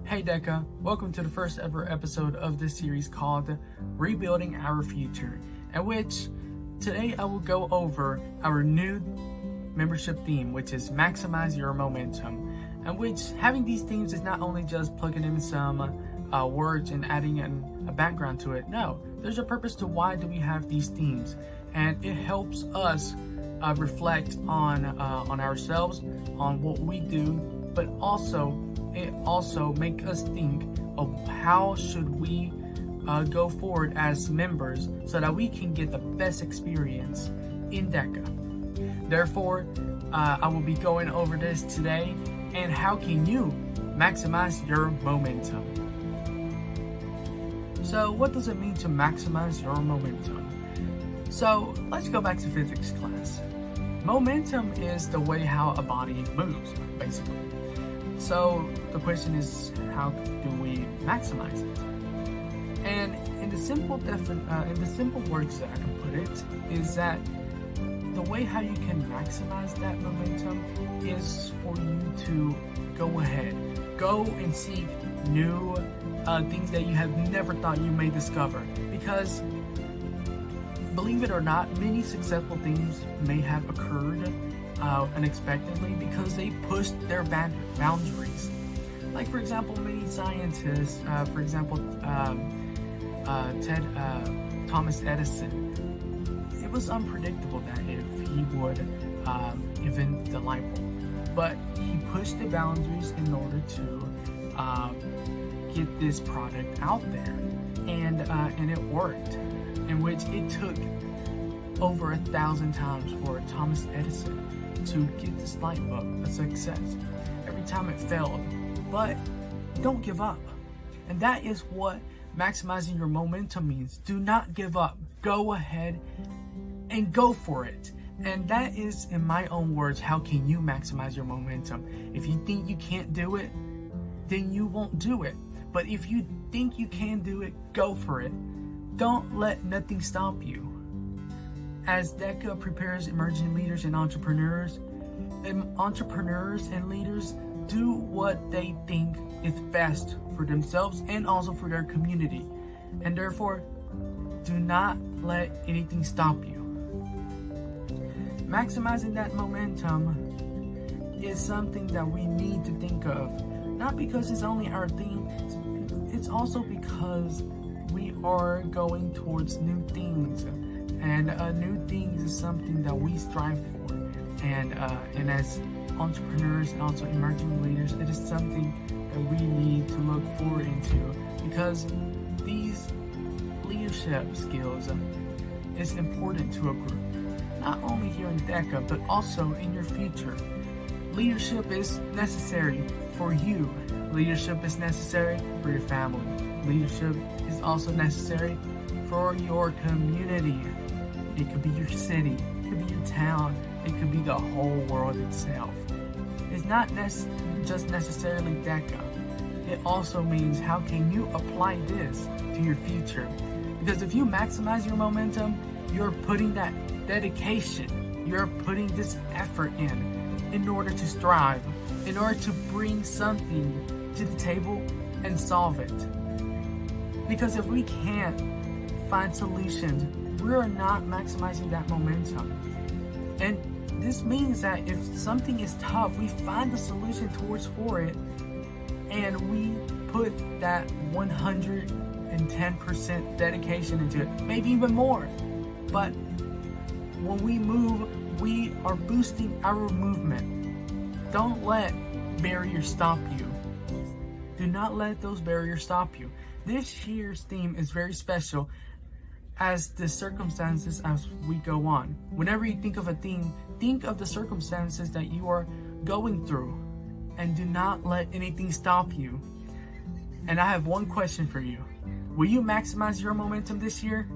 Hey DECA, welcome to the first ever episode of this series called Rebuilding Our Future, in which today I will go over our new membership theme, which is Maximize Your Momentum, and which having these themes is not only just plugging in some words and adding a background to it. No, there's a purpose to why do we have these themes, and it helps us reflect on ourselves, on what we do, but it also make us think of how should we go forward as members so that we can get the best experience in DECA. Therefore, I will be going over this today, and how can you maximize your momentum? So what does it mean to maximize your momentum? So let's go back to physics class. Momentum is the way how a body moves, basically. So the question is, how do we maximize it? And in the simple words that I can put it is that the way how you can maximize that momentum is for you to go ahead, go and seek new things that you have never thought you may discover. Because believe it or not, many successful things may have occurred unexpectedly because they pushed their boundaries. Like for example, many scientists, for example, Thomas Edison, it was unpredictable that if he would invent the light bulb, but he pushed the boundaries in order to get this product out there, and it worked, in which it took over 1,000 times for Thomas Edison to get this light bulb a success. Every time it failed, but don't give up. And that is what maximizing your momentum means. Do not give up. Go ahead and go for it. And that is, in my own words, how can you maximize your momentum? If you think you can't do it, then you won't do it. But if you think you can do it, go for it. Don't let nothing stop you. As DECA prepares emerging leaders and entrepreneurs and leaders do what they think is best for themselves and also for their community. And therefore, do not let anything stop you. Maximizing that momentum is something that we need to think of. Not because it's only our theme, it's also because we are going towards new things. And new things is something that we strive for, and as entrepreneurs and also emerging leaders, it is something that we need to look forward into, because these leadership skills is important to a group, not only here in DECA but also in your future. Leadership is necessary for you. Leadership is necessary for your family. Leadership is also necessary for your community. It could be your city, it could be your town, it could be the whole world itself. It's not just necessarily DECA. It also means how can you apply this to your future? Because if you maximize your momentum, you're putting that dedication, you're putting this effort in order to strive, in order to bring something to the table and solve it. Because if we can't find solutions, we are not maximizing that momentum. And this means that if something is tough, we find the solution for it, and we put that 110% dedication into it, maybe even more. But when we move, we are boosting our movement. Don't let barriers stop you. Do not let those barriers stop you. This year's theme is very special as the circumstances as we go on. Whenever you think of a theme, think of the circumstances that you are going through, and do not let anything stop you. And I have one question for you. Will you maximize your momentum this year?